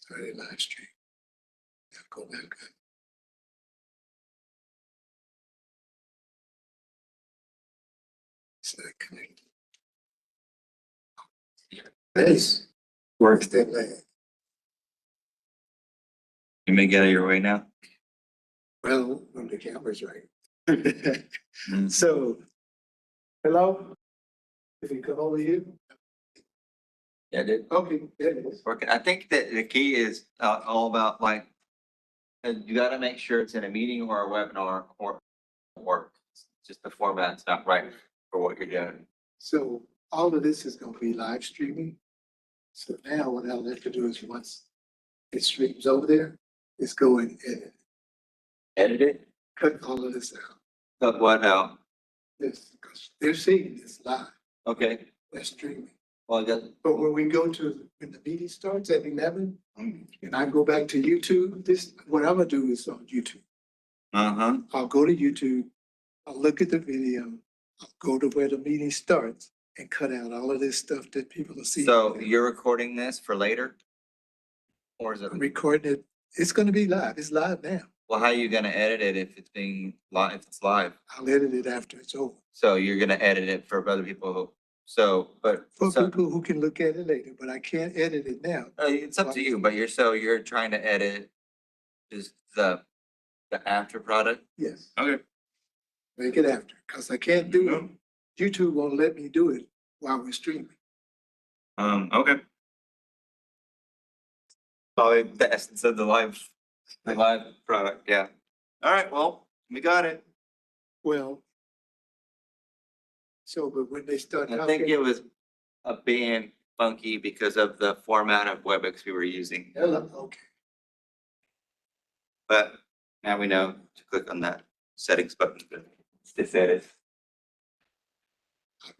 Started live stream. Now go back up. So connect. This works that way. You may get out of your way now. Well, when the camera's right. So, hello? If you come over here. Yeah, dude. Okay, there it is. Working. I think that the key is all about like, you got to make sure it's in a meeting or a webinar or just the format's not right for what you're doing. So all of this is gonna be live streaming. So now what I'll have to do is once it streams over there, is go and Edit it. cut all of this out. But what now? This, because they're seeing this live, Okay. they're streaming. Well, I got. But when we go to, when the meeting starts at 11, and I go back to YouTube, this, what I'm gonna do is on YouTube. I'll go to YouTube, I'll look at the video, I'll go to where the meeting starts and cut out all of this stuff that people are seeing. So you're recording this for later, or is it? I'm recording it. It's gonna be live. It's live now. Well, how are you gonna edit it if it's being live? If it's live, I'll edit it after it's over. so you're gonna edit it for other people. For people who can look at it later, but I can't edit it now. It's up to you. But you're trying to edit just the after product. Yes, Okay. make it after, because I can't do it. YouTube won't let me do it while we're streaming. Okay. Probably the essence of the live product. Yeah. All right. Well, we got it. Well, so, but when they start. I think it was being funky because of the format of WebEx we were using. Okay. But now we know to click on that settings button. To set it.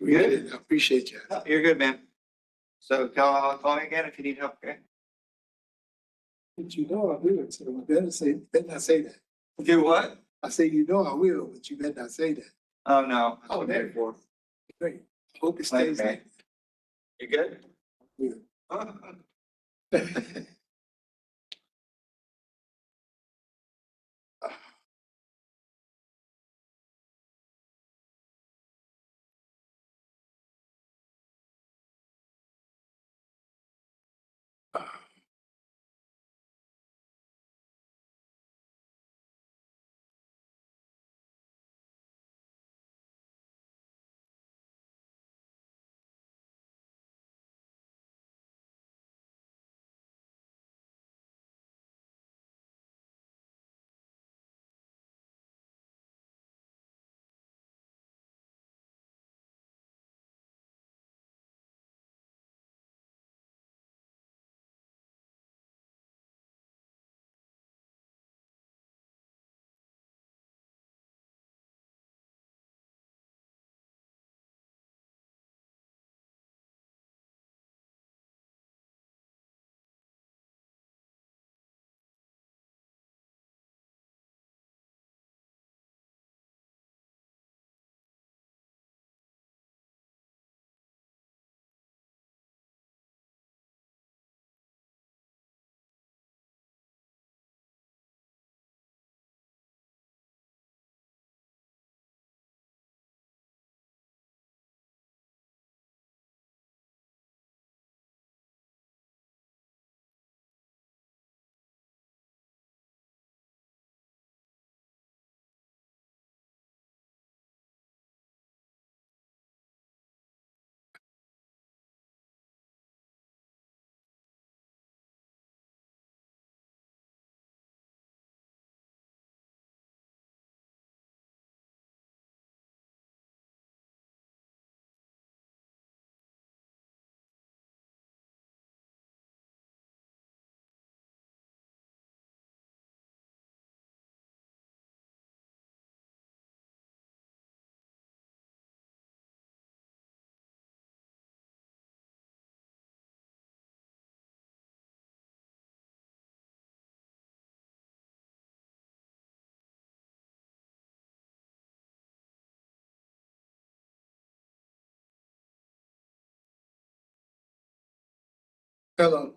I appreciate you. Oh, you're good, man. So call me again if you need help. Okay. But you know I will, so I better not say that. Do what? I say, you know I will, but you better not say that. Oh no. Oh, there. Great. Hope it stays Okay. like You good? that. Hello.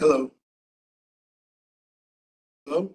Hello? Hello?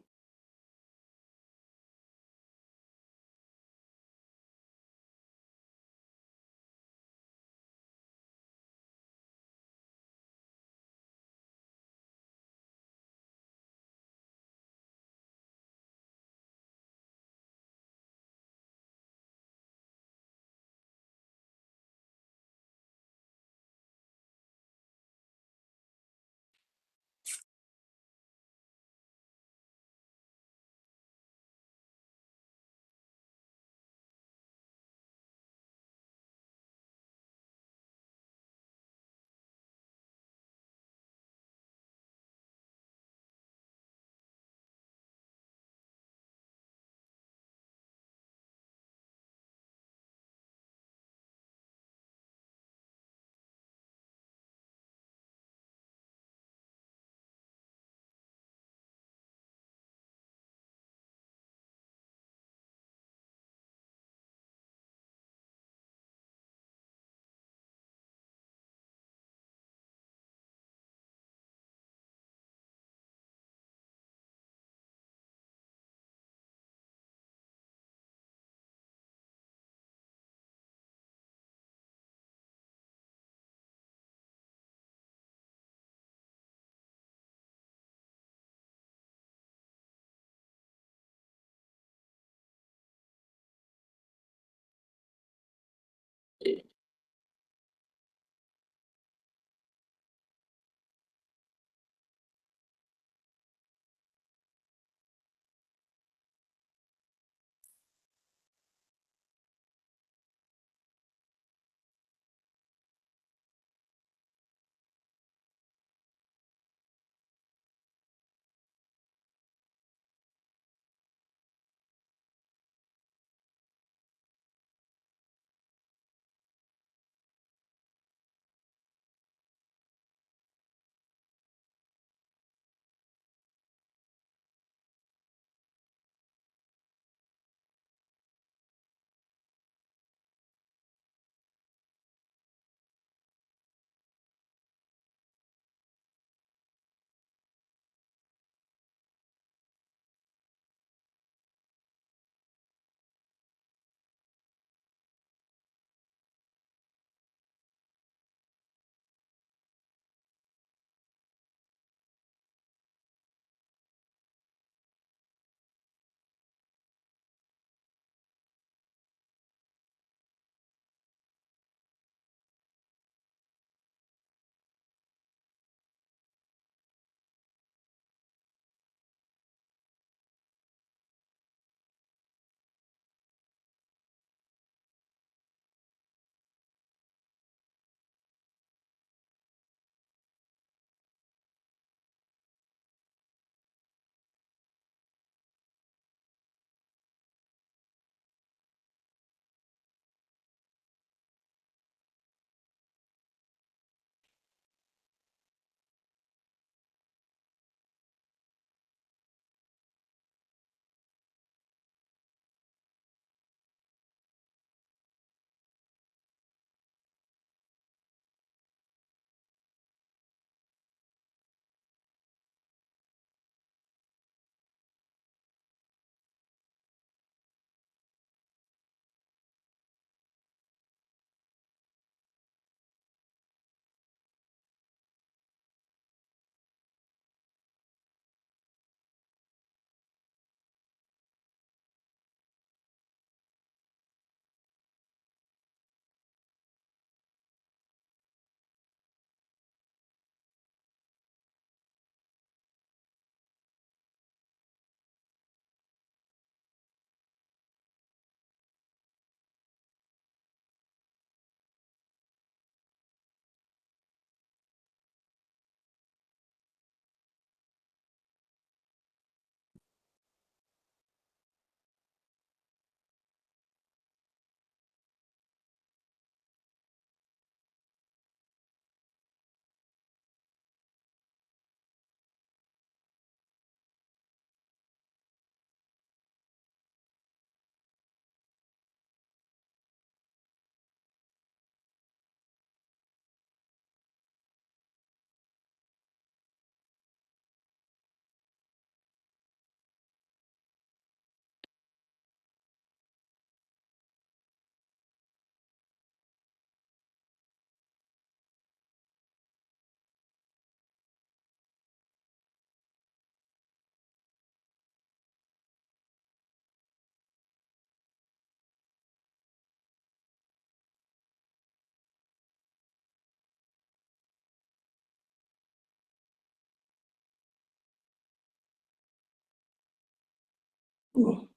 On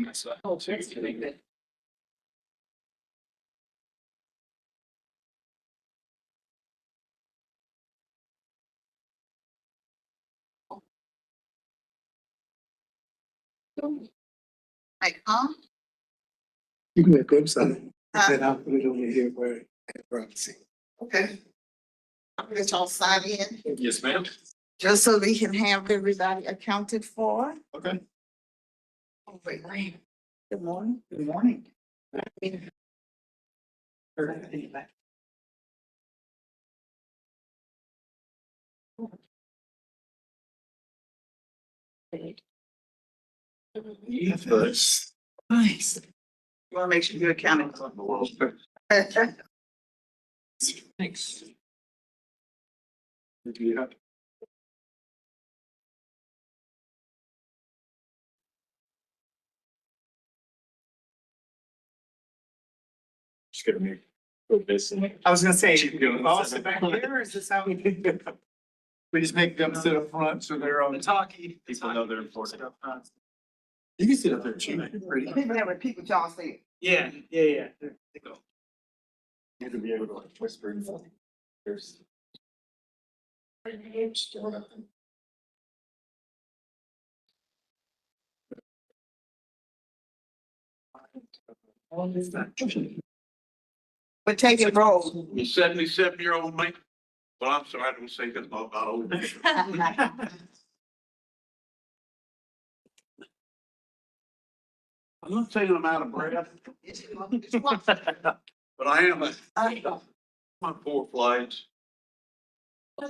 this side. Like, huh? You can make them sign it, and then I'll put it over here where I can probably see. Okay. I'm gonna y'all sign in, Yes, ma'am. just so we can have everybody accounted for. Okay. Oh, wait, wait. Good morning, good morning. Yes. Nice. You wanna make sure you're accounted for. Thanks. Yeah. Just gonna make this. I was gonna say, Keep going. boss it back here, or is this how? We just make them sit up front so they're on. Talkie. People know they're important. You can sit up there too, pretty. People that repeat what y'all say. Yeah. There they go. You to be able to like whisper and stuff. There's. But take it roll. You 77-year-old man? Well, I'm sorry, I don't say that about old. I'm not saying I'm out of breath, but I am my 4 flights.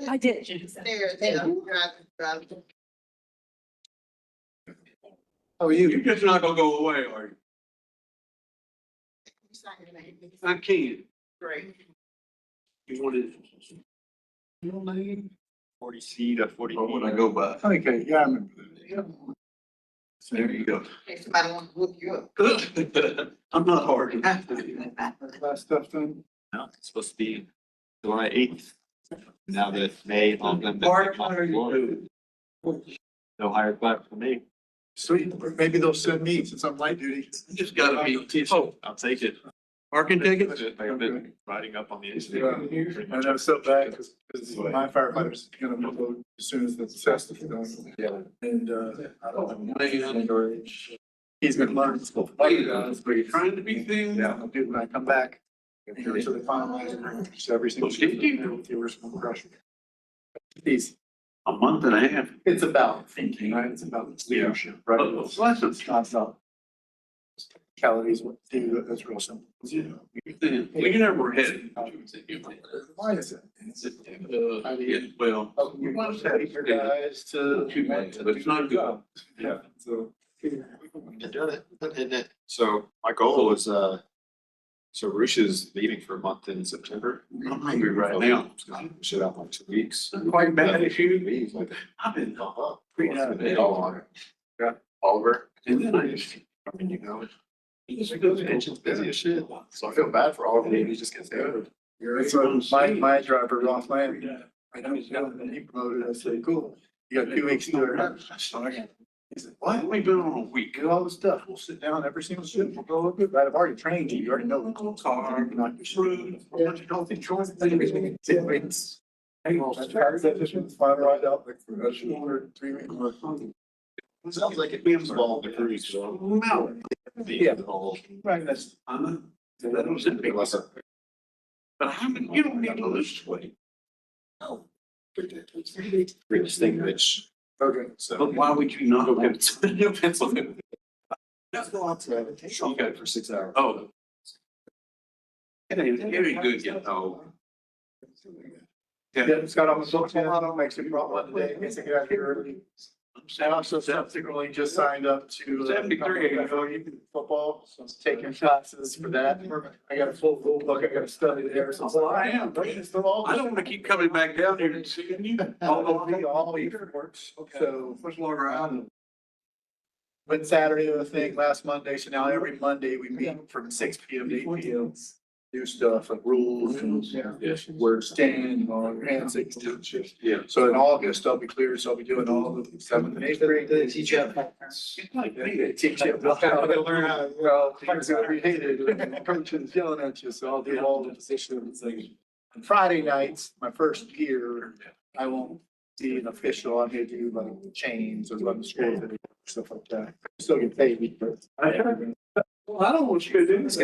I did. How are you? You're just not gonna go away, are you? I can't. Great. You wanted. Your name? 40C to 40. Or when I go by. Okay, yeah, I remember that. There you go. Somebody want to whoop you up. I'm not hard. Last stuff done. No, it's supposed to be July 8th. Now that May. Mark, what are you doing? No higher clap for me. Sweet, maybe they'll send me since I'm light duty. You just gotta be. Oh, I'll take it. Parking tickets? I've been riding up on the. Yeah, I know so bad because my firefighters gonna vote as soon as the test is done. Yeah. And I don't know. He's been learning stuff. Are you trying to be things? Yeah, I'll do it when I come back. Until they finalize it, just every single. Did you? These, A month and a half. it's about thinking, right? It's about leadership, right? But lessons. It's not about calories, what to do, that's real simple. We never had. Why is it? Yeah, well. You want to take your guys to. Too bad, but it's not good. Yeah, so. So my goal is, so Roosh is leaving for a month in September. I'm hungry right now. Shit out in like 2 weeks. Quite bad as you. Leave, like, I've been. Yeah, Oliver. And then I just. I mean, you know, Engines busy as shit. So I feel bad for Oliver. He just gets there. So my driver, Ross Land, I know he's young, and he promoted, I said, cool, you got 2 weeks to do it. He said, what? We've been on a week. Do all the stuff, we'll sit down every single shift, we'll go over it, but I've already trained you, you already know. Car, Not your food, a bunch of healthy choices. Hey, well, that's final ride out, like, for a short 3 weeks. Sounds like it beams involved the cruise. Yeah. The whole. Right, that's. That was a big lesson. But I haven't, you don't need to lose weight. Greatest thing, Rich. Okay. So. But why would you not go get a new pencil? Let's go out to. Okay, for 6 hours. Oh. It ain't good getting old. Yeah, it's got almost so much, makes it problem today, makes it get out here early. I also subsequently just signed up to. 73. Football, so I'm taking classes for that. I got a full book, I got to study there, so I am. I don't wanna keep coming back down here and seeing you. All year works, so. Much longer out. Went Saturday, the thing, last Monday, so now every Monday we meet from 6 p.m. to 8 p.m. Do stuff like rules and where to stand, all your hand signals. Yeah. So in August, I'll be clear, so I'll be doing all the 7th and 8th grade. They teach you. Teach you. Learn how, well, things that we hated, and coaches yelling at you, so I'll do all the positions. On Friday nights, my first year, I won't be an official, I'm gonna do like chains or run the scores and stuff like that. Still get paid, but. Well, I don't want you to do this.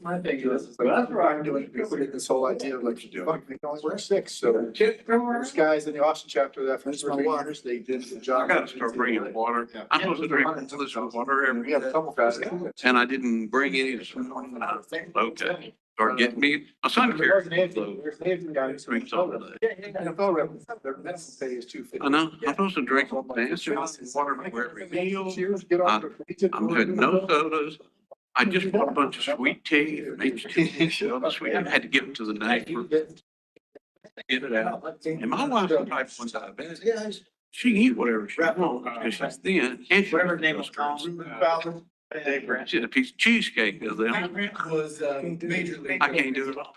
My thing is, like, that's where I'm doing this whole idea of like, fuck, they can only work 6, so. There's guys in the Austin chapter that for 3 years, they did the I job. gotta start bringing water. I'm supposed to drink this water every We have a couple guys. and I didn't bring any. Okay, start getting me a sun There's care. an Asian guy who's. Drink some of that. NFL rep, their minimum pay is $250. I know, I'm supposed to drink faster water before every meal. Get on the- I'm doing no sodas. I just bought a bunch of sweet tea, maybe other sweet. I had to give it to the neighbor, get it out. And my wife's a type 1 diabetic. She can eat whatever she wants because she's thin and she. Whatever her name was called. She had a piece of cheesecake, is there? Was major league. I can't do it all.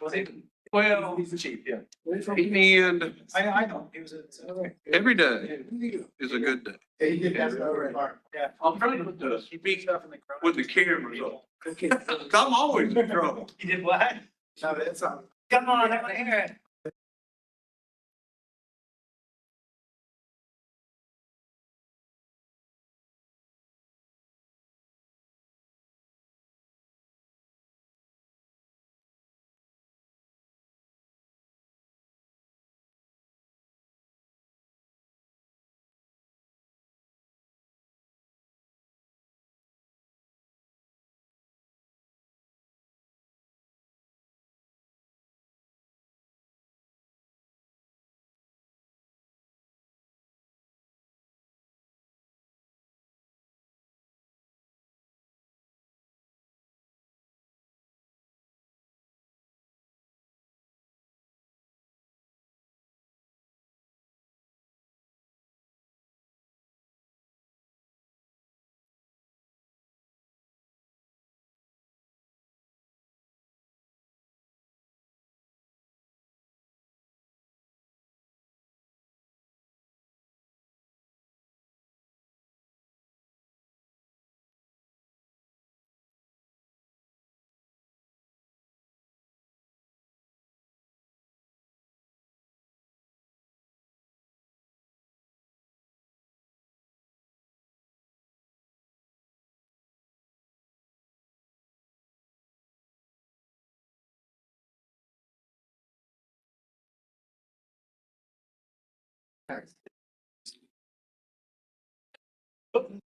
Well, He's the chief, yeah. and I know, he was every day is a good day. He did that already. Yeah. I'm trying to speak Stuff in the crowd. with the cameras on. 'Cause I'm always in trouble. He did what? No, that's Come on, I wanna hear it.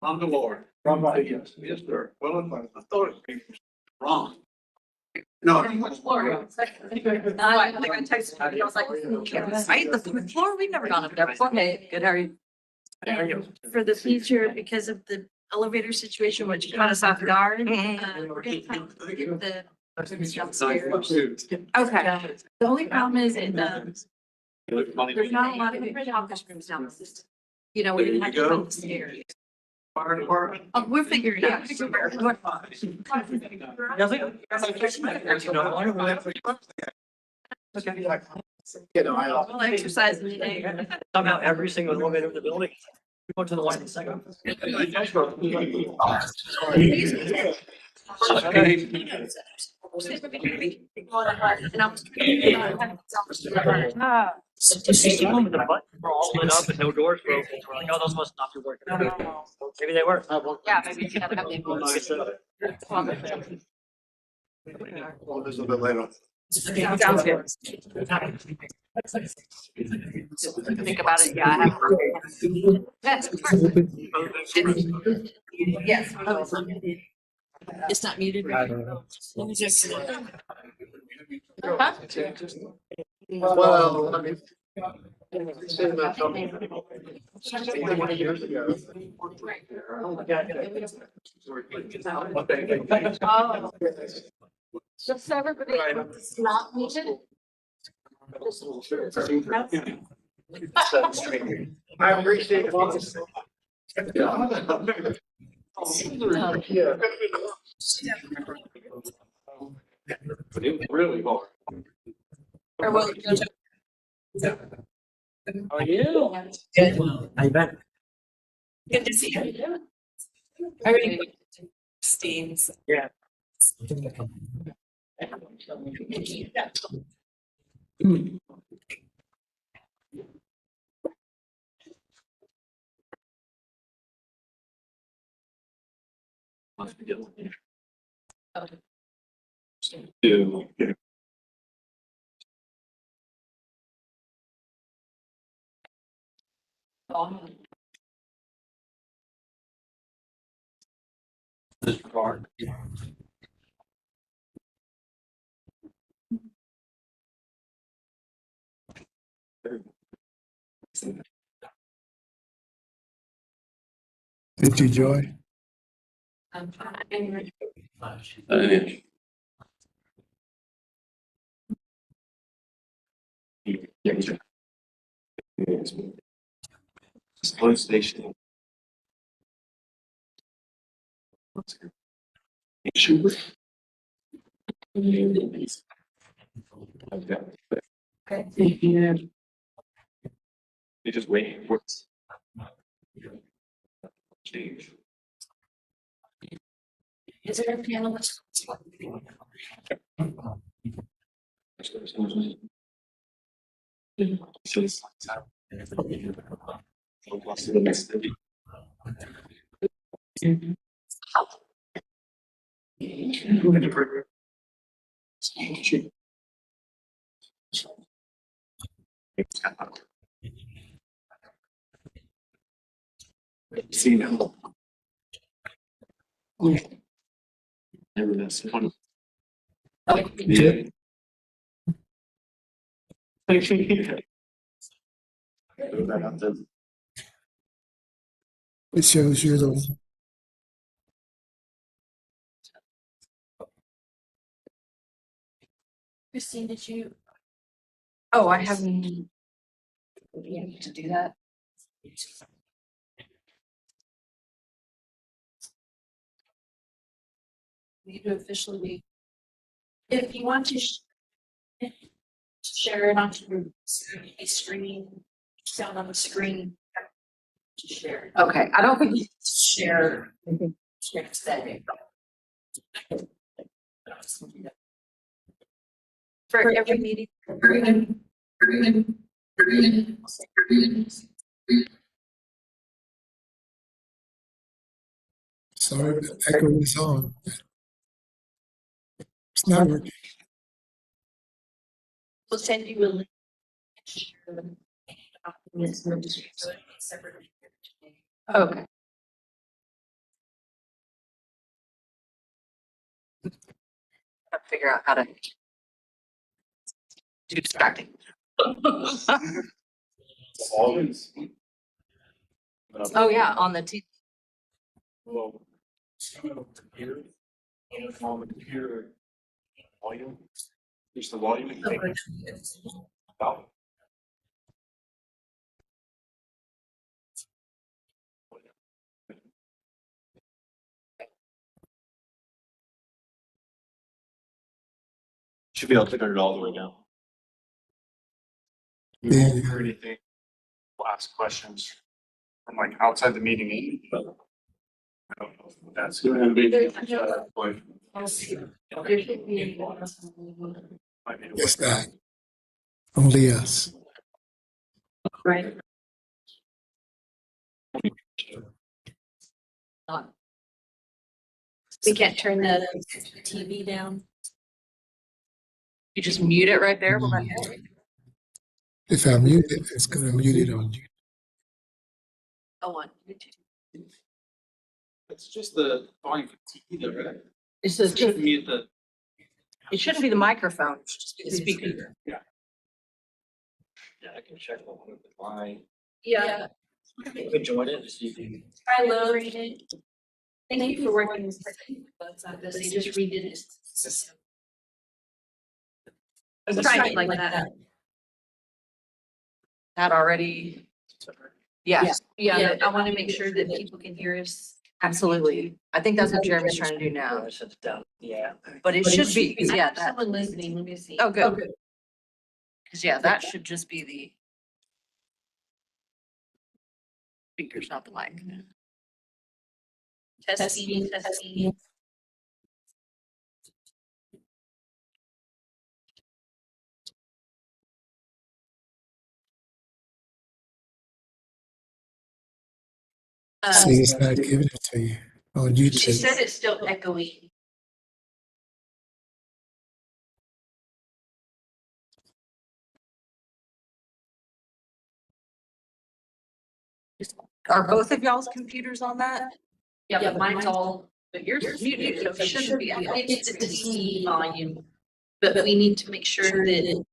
I'm the Lord. Yes, yes, sir. Well, I thought it was wrong. No. I think I texted you, I was like, right, the fourth floor, we've never gone up there before. Okay, good, how are you? How are you? For the future, because of the elevator situation, which caught us off guard. We're gonna get the downstairs. Okay, the only problem is there's not a lot of conference rooms downstairs. You know, we didn't have to go up the stairs. Fire department. Oh, we're figuring it out. You know, We'll exercise in the day. Somehow every single elevator in the building. We went to the one in the second. Just with the buttons were all lit up and no doors were open. We're like, oh, those must not be working. Maybe they were. Yeah, maybe you gotta have the. Well, there's a little bit later. Sounds good. Think about it, yeah, I have. That's yes. It's not muted. Let me just. Huh? Well, I mean. It's been about 20 years ago. Oh. Just so everybody, it's not muted. I appreciate it. Yeah. But it was really hard. Or will you go to? Are you? Good. I bet. Good to see you. How are you? Steams. Yeah. Must be good. Okay. Yeah. This card. Did you Joy? I'm fine. Slow station. Schubert. Okay. Okay. You just wait for it. Change. Is there a panelist? See now. Never miss one. Yeah. It shows you're the one. Christine, did you? Oh, I haven't. You need to do that. We need to officially. If you want to share it onto the screen, sound on the screen. Share. Okay, I don't think you share. Share today. For every meeting. Sorry, the echo is on. It's not working. We'll send you a link. Okay. I'll figure out how to. Too distracting. Always. Oh, yeah, on the T. Well, computer. On the computer. Volume. Just the volume. Oh. Should be able to turn it all the way down. Yeah. Or anything. We'll ask questions from like outside the meeting. But I don't know if that's gonna be. It's not. Only us. Right. We can't turn the TV down. You just mute it right there. Will that do it? If I mute it, it's gonna mute it on you. Oh, on YouTube. It's just the volume for TV though, right? It's the Just mute the. It shouldn't be the microphone. It should just be the speaker. Yeah, I can check one with my. Yeah. You can join it, just you can. I lowering it. Thank you for working with this. They just redid it. I'm trying it like that. That already. Yes, yeah, I want to make sure that people can hear us. Absolutely. I think that's what Jeremy's trying to do now, I shut it down. Yeah. but it should be, 'cause yeah, that, Someone listening, let me see. oh, good. Cause yeah, that should just be the. Speakers, not the mic. Testing, testing. See, it's not giving it to you on She YouTube. said it's still echoey. Are both of y'all's computers on that? Yeah, but mine's all, but yours is muted, so it shouldn't be. I think it's the TV volume. But we need to make sure that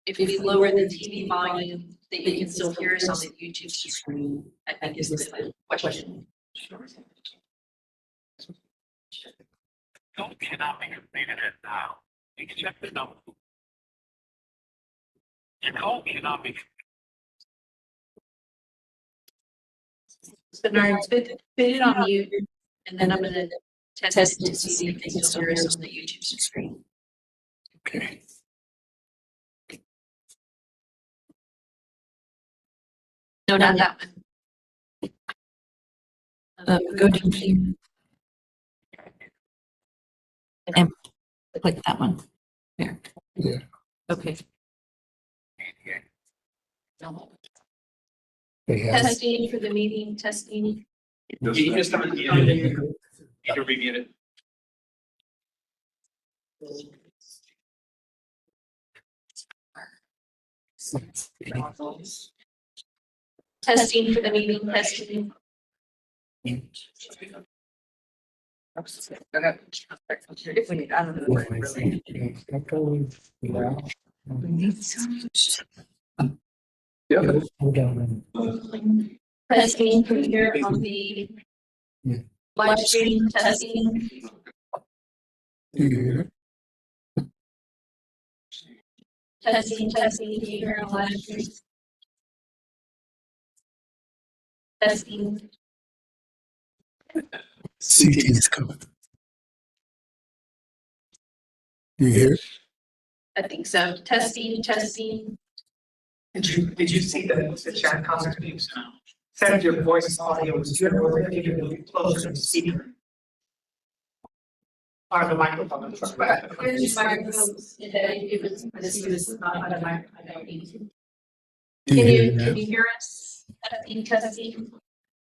if we lower the TV volume, that you can still hear us on the YouTube screen, I think is the question. Don't cannot be completed at now. Except the number. Your call cannot be. Bernard, put it on mute, and then I'm gonna test it to see if you can still hear us on the YouTube screen. Okay. No, not that one. Go to view and click that one. There. Yeah. Okay. They have. Testing for the meeting, testing. You just start, you need to review it. Testing for the meeting, testing. If we need, I don't know. Testing for here on the live stream, testing. Do you hear it? Testing here on live stream. Testing. CT is coming. Do you hear it? I think so. Testing. Did you see the chat comments? Said your voice audio was generally closer to the speaker. Or the microphone. Here's microphones. If it's, this is not on a microphone, I don't need to. Do you hear it now? Can you hear us? Testing.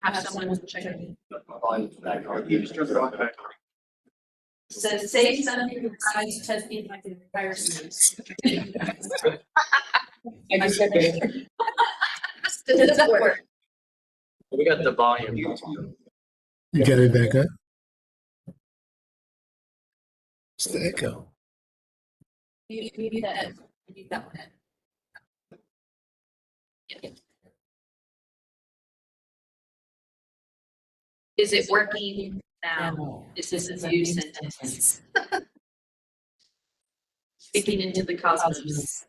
Have someone check it. Says say something, besides testing like the entire sentence. I just said that. Does that work? We got the volume. You got it back up? It's the echo. You need that. You need that one. Yeah. Is it working now? Is this a new sentence? Speaking into the cosmos.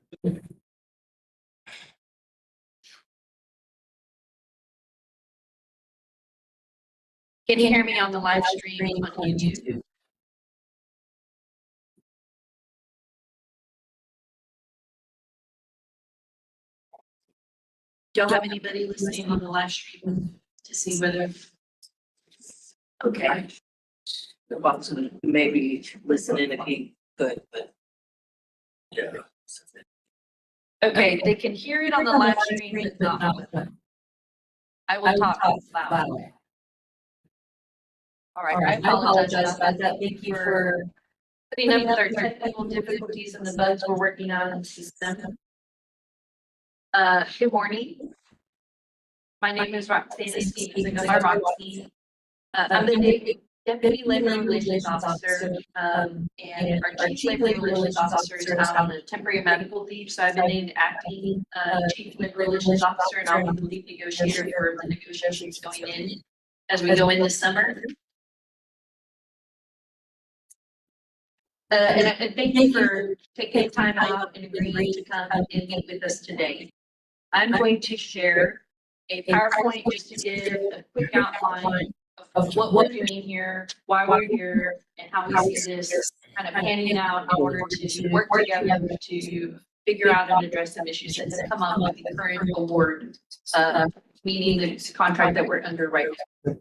Can you hear me on the live stream on YouTube? Don't have anybody listening on the live stream to see whether. Okay. Watson maybe listening if he could, but. Yeah. Okay, they can hear it on the live stream, but not. I will talk loud. All right, I apologize about that. Thank you for putting up with our technical difficulties and the bugs we're working on in the system. Good morning. My name is Roxanne Stevens. I go by Roxy. I'm the Deputy Labor Relations Officer, and our Chief Labor Relations Officer is out on a temporary medical leave, so I've been named acting Chief Labor Relations Officer, and I'll be the lead negotiator for the negotiations going in as we go in this summer. And thank you for taking time out and agreeing to come and meet with us today. I'm going to share a PowerPoint just to give a quick outline of what we're doing here, why we're here, and how we see this kind of panning out in order to work together to figure out and address some issues that have come up with the current award, meaning the contract that we're under right now.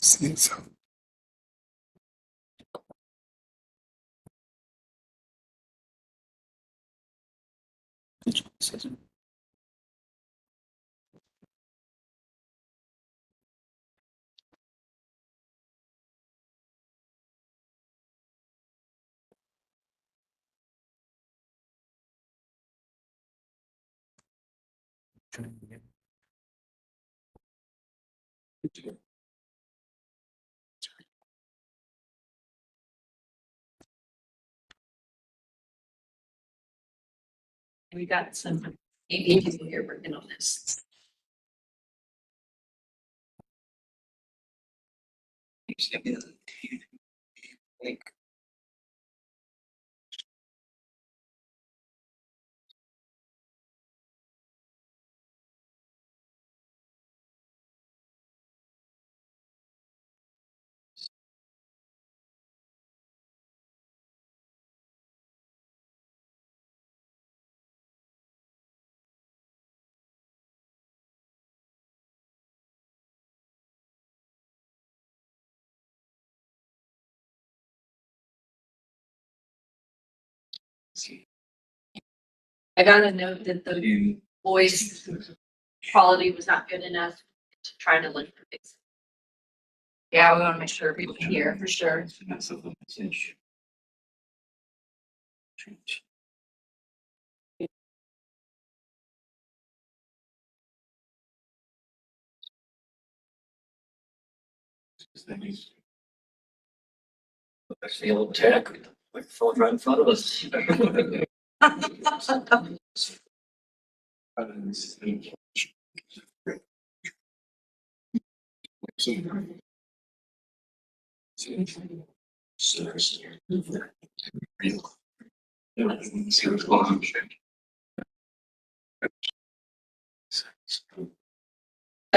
So. We got some AV people here working on this. I got a note that the voice quality was not good enough to try to look for fix. Yeah, we want to make sure people can hear for sure. That's the old tech, like phone right in front of us. Are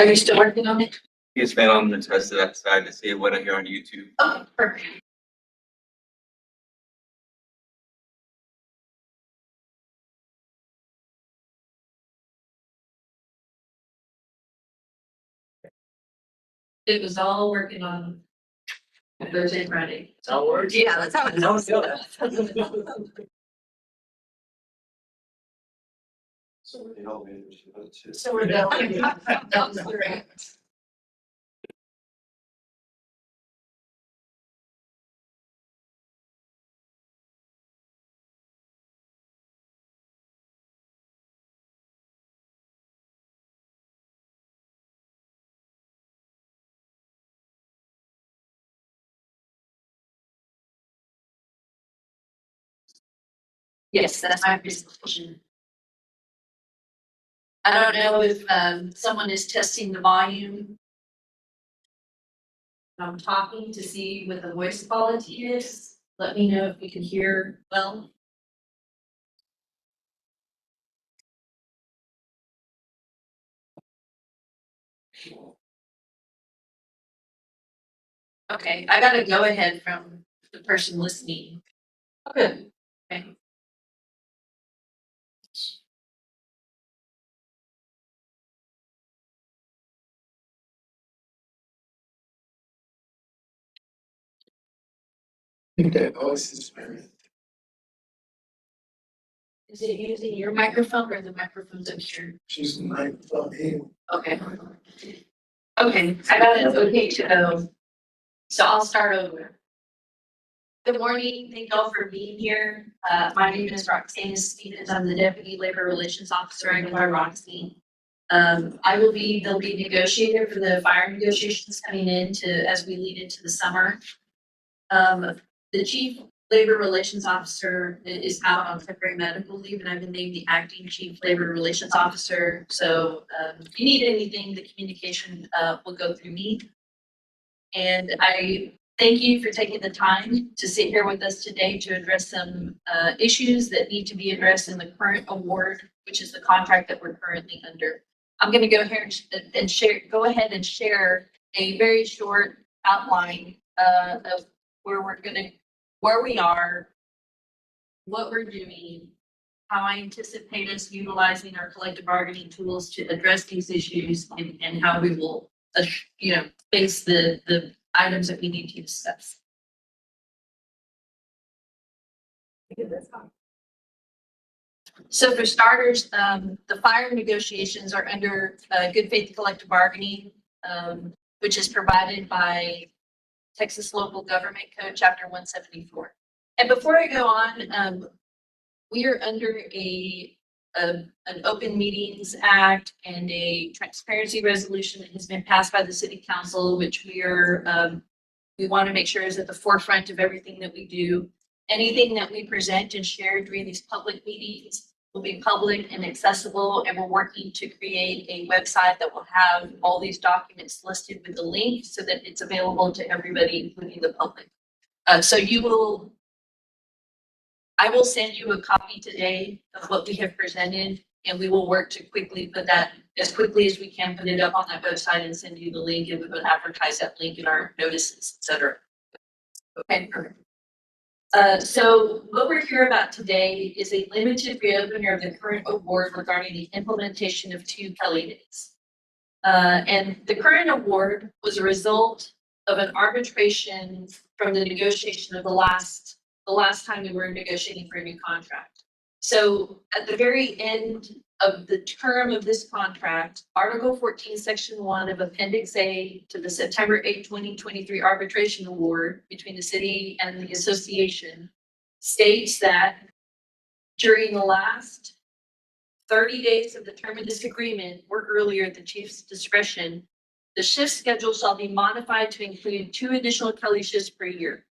you still working on it? Yes, man, I'm interested that side to see what I hear on YouTube. Oh, perfect. It was all working on Thursday, Friday. It's all words. Yeah, that's how it Sounds good. So we're going. That was great. Yes, that's my presentation. I don't know if someone is testing the volume. I'm talking to see what the voice quality is. Let me know if we can hear well. Okay, I got a go ahead from the person listening. Good. Okay. I think that voice is very. Is it using your microphone or the microphone's up here? She's the microphone here. Okay. Okay, I got it okay to go. So I'll start over. Good morning, thank y'all for being here. My name is Roxanne Stevens. I'm the Deputy Labor Relations Officer. I go by Roxy. I will be the lead negotiator for the fire negotiations coming into, as we lead into the summer. The Chief Labor Relations Officer is out on temporary medical leave, and I've been named the Acting Chief Labor Relations Officer. So, if you need anything, the communication, will go through me. And I thank you for taking the time to sit here with us today to address some issues that need to be addressed in the current award, which is the contract that we're currently under. I'm going to go here and go ahead and share a very short outline of where we are, what we're doing, how I anticipate us utilizing our collective bargaining tools to address these issues, and how we will, face the items that we need to discuss. So for starters, the fire negotiations are under good faith collective bargaining, which is provided by Texas Local Government Code, Chapter 174. And before I go on, we are under an Open Meetings Act and a transparency resolution that has been passed by the City Council, which we want to make sure is at the forefront of everything that we do. Anything that we present and share during these public meetings will be public and accessible, and we're working to create a website that will have all these documents listed with the link so that it's available to everybody, including the public. I will send you a copy today of what we have presented, and we will work to quickly put that, as quickly as we can, put it up on that website and send you the link, and we will advertise that link in our notices, et cetera. Okay, perfect. So what we're here about today is a limited reopener of the current award regarding the implementation of 2 Kelly days. And the current award was a result of an arbitration from the negotiation of the the last time we were negotiating for a new contract. So at the very end of the term of this contract, Article 14, Section 1 of Appendix A to the September 8, 2023 arbitration award between the city and the association states that during the last 30 days of the term of this agreement or earlier at the chief's discretion, the shift schedule shall be modified to include 2 additional Kelly shifts per year.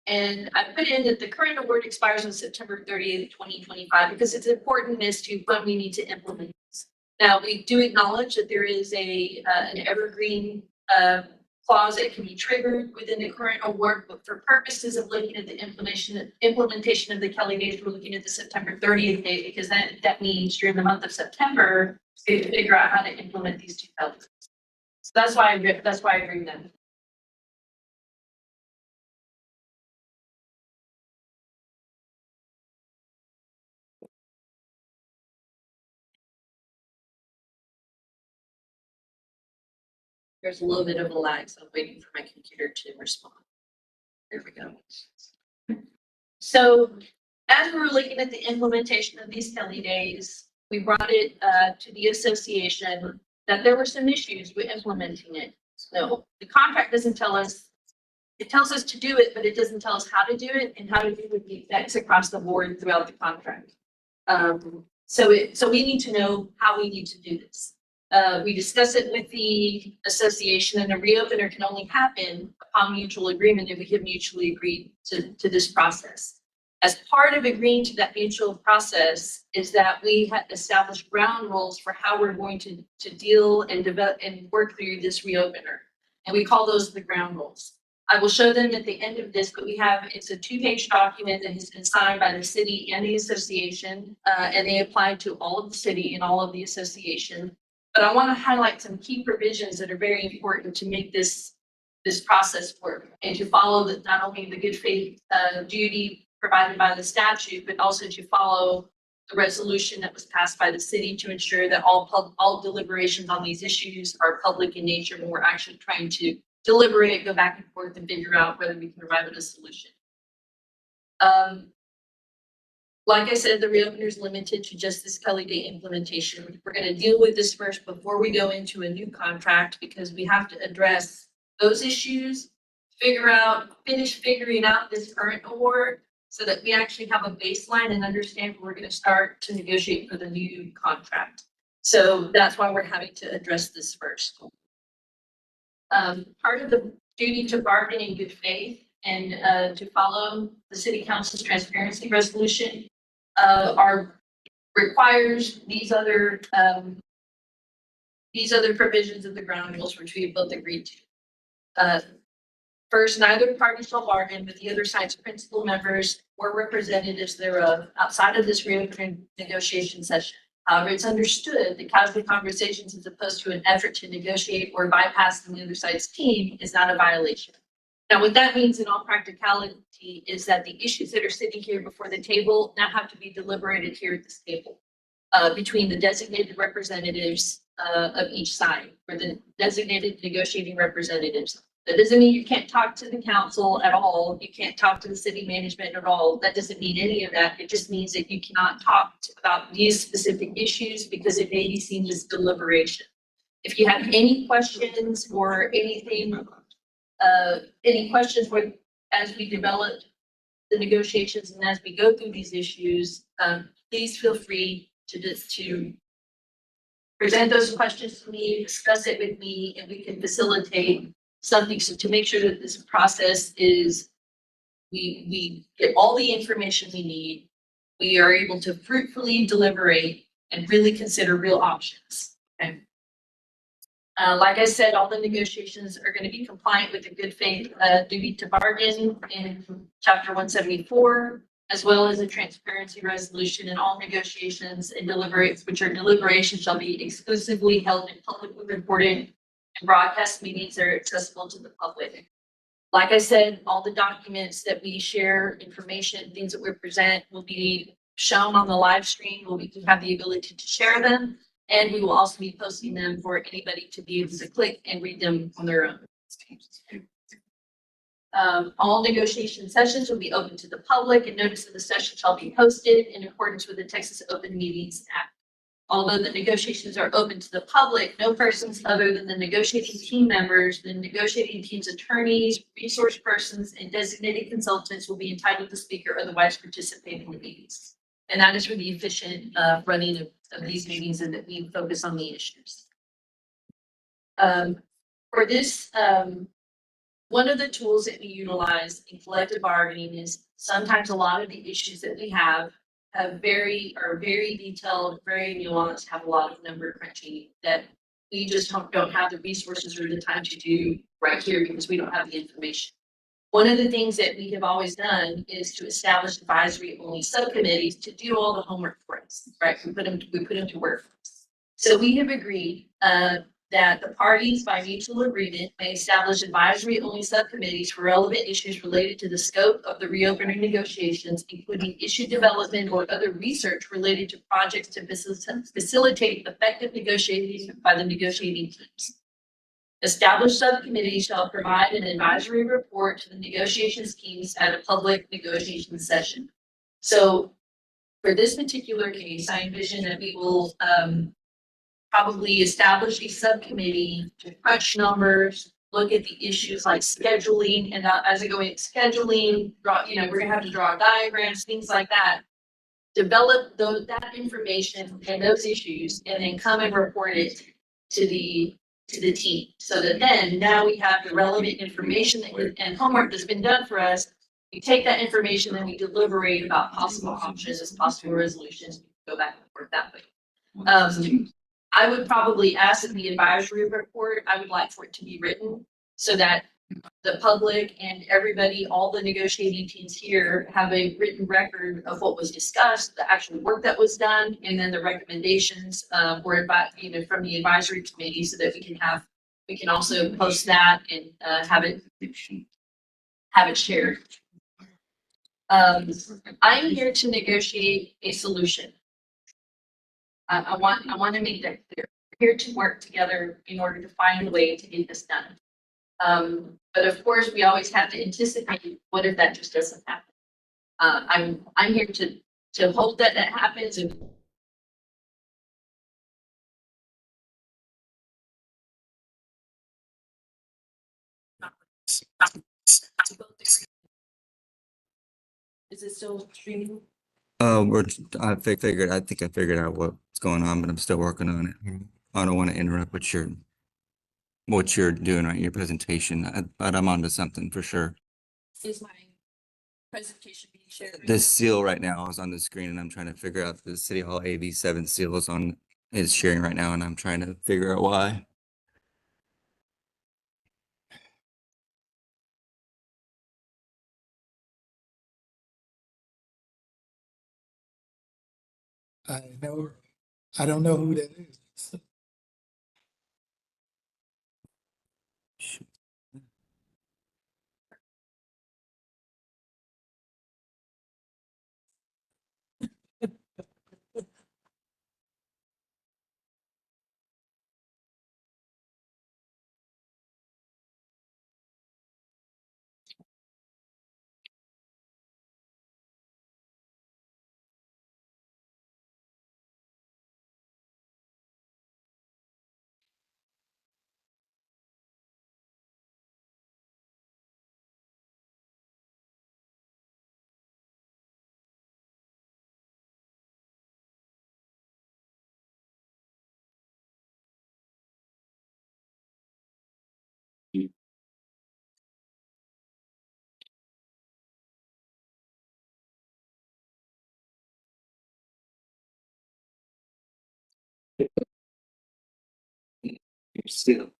And I put in that the current award expires on September 30th, 2025, because it's important as to when we need to implement this. Now, we do acknowledge that there is an evergreen clause that can be triggered within the current award, but for purposes of looking at the implementation of the Kelly days, we're looking at the September 30th date, because that means during the month of September, we have to figure out how to implement these 2 Kelly days. So that's why I bring them. There's a little bit of a lag, so I'm waiting for my computer to respond. There we go. So as we were looking at the implementation of these Kelly days, we brought it to the association that there were some issues with implementing it. So the contract doesn't tell us, it tells us to do it, but it doesn't tell us how to do it and how to do it the effects across the board throughout the contract. So we need to know how we need to do this. We discuss it with the association, and a reopener can only happen upon mutual agreement if we have mutually agreed to this process. As part of agreeing to that mutual process is that we had established ground rules for how we're going to deal and develop and work through this reopener. And we call those the ground rules. I will show them at the end of this, but it's a 2-page document that has been signed by the city and the association, and they apply to all of the city and all of the association. But I want to highlight some key provisions that are very important to make this process work and to follow not only the good faith duty provided by the statute, but also to follow the resolution that was passed by the city to ensure that all deliberations on these issues are public in nature when we're actually trying to deliberate, go back and forth, and figure out whether we can arrive at a solution. Like I said, the reopener is limited to just this Kelly Day implementation. We're going to deal with this first before we go into a new contract, because we have to address those issues, finish figuring out this current award so that we actually have a baseline and understand where we're going to start to negotiate for the new contract. So that's why we're having to address this first. Part of the duty to bargain in good faith and to follow the city council's transparency resolution requires these other provisions of the ground rules, which we have both agreed to. First, neither party shall bargain with the other side's principal members or representatives thereof outside of this reopening negotiation session. However, it's understood that casual conversations as opposed to an effort to negotiate or bypass the other side's team is not a violation. Now, what that means in all practicality is that the issues that are sitting here before the table now have to be deliberated here at this table between the designated representatives of each side, or the designated negotiating representatives. That doesn't mean you can't talk to the council at all. You can't talk to the city management at all. That doesn't mean any of that. It just means that you cannot talk about these specific issues because it may be seen as deliberation. If you have any questions or anything, as we develop the negotiations and as we go through these issues, please feel free to present those questions to me, discuss it with me, and we can facilitate something to make sure that this process is, we get all the information we need. We are able to fruitfully deliberate and really consider real options. Okay. Like I said, all the negotiations are going to be compliant with the good faith duty to bargain in Chapter 174, as well as a transparency resolution. And all negotiations and deliberations shall be exclusively held in publicly reported and broadcast meetings that are accessible to the public. Like I said, all the documents that we share, information, things that we present will be shown on the live stream. We can have the ability to share them, and we will also be posting them for anybody to be able to click and read them on their own. All negotiation sessions will be open to the public and notice of the session shall be posted in accordance with the Texas Open Meetings Act. Although the negotiations are open to the public, no persons other than the negotiating team members, the negotiating team's attorneys, resource persons, and designated consultants will be entitled to speak or otherwise participate in the meetings. And that is for the efficient running of these meetings and that we focus on the issues. For this, one of the tools that we utilize in collective bargaining is sometimes a lot of the issues that we have are very detailed, very nuanced, have a lot of number crunching that we just don't have the resources or the time to do right here because we don't have the information. One of the things that we have always done is to establish advisory only subcommittees to do all the homework for us, right? We put them to work for us. So we have agreed that the parties by mutual agreement may establish advisory only subcommittees for relevant issues related to the scope of the reopening negotiations, including issue development or other research related to projects to facilitate effective negotiating by the negotiating teams. Established subcommittees shall provide an advisory report to the negotiations teams at a public negotiation session. So for this particular case, I envision that we will probably establish a subcommittee to crunch numbers, look at the issues like scheduling, and as I go into scheduling, we're gonna have to draw diagrams, things like that. Develop that information and those issues, and then come and report it to the team, so that then now we have the relevant information and homework that's been done for us. We take that information and we deliberate about possible options, possible resolutions, go back and forth that way. I would probably ask in the advisory report, I would like for it to be written so that the public and everybody, all the negotiating teams here have a written record of what was discussed, the actual work that was done, and then the recommendations from the advisory committee so that we can also post that and have it shared. I'm here to negotiate a solution. I want to make that clear. We're here to work together in order to find a way to get this done. But of course, we always have to anticipate what if that just doesn't happen. I'm here to hope that happens and is it still streaming? I think I figured out what's going on, but I'm still working on it. I don't want to interrupt what you're doing right, your presentation, but I'm onto something for sure. Is my presentation being shared? The seal right now is on the screen and I'm trying to figure out the City Hall AV7 seal is sharing right now and I'm trying to figure out why. I don't know who that is. Seal.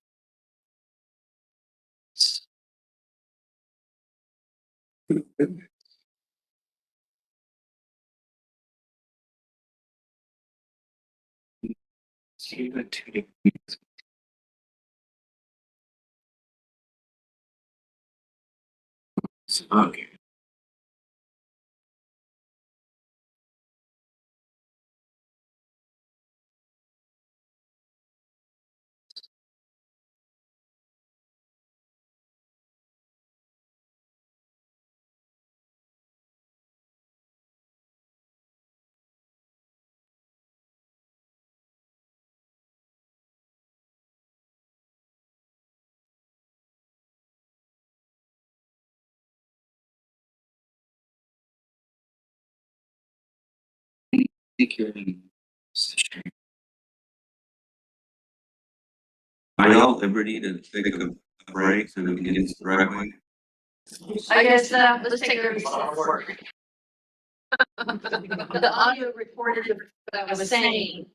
Okay. think you're in session. Are y'all at liberty to take a break so we can get this the right way? I guess, let's take a recess. The audio recorded what I was saying.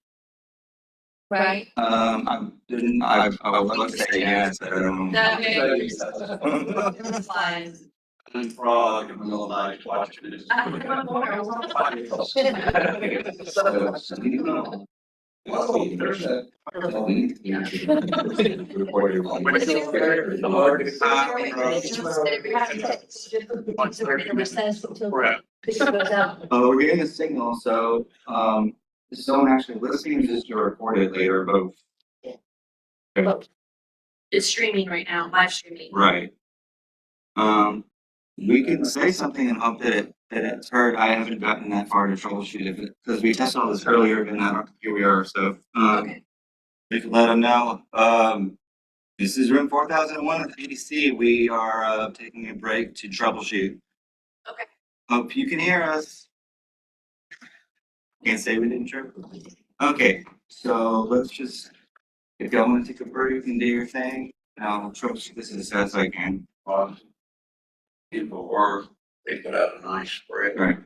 Right? I didn't, I would love to say yes, but I don't. That way. It's fine. And frog in the middle of the night watching this. I have one more. I want to- Well, there's that. We're getting a signal, so, is someone actually listening, or just to record it later, both? It's streaming right now, live streaming. Right. We can say something and hope that it's heard. I haven't gotten that far to troubleshoot it, because we tested all this earlier, and now here we are, so, Okay. we can let them know. This is room 4001 at the EDC. We are, taking a break to troubleshoot. Okay. Hope you can hear us. Can't say we didn't trip. Okay, so let's just, if y'all want to take a break and do your thing, I'll troubleshoot this as fast as I can. People or they put out a nice spread. Right.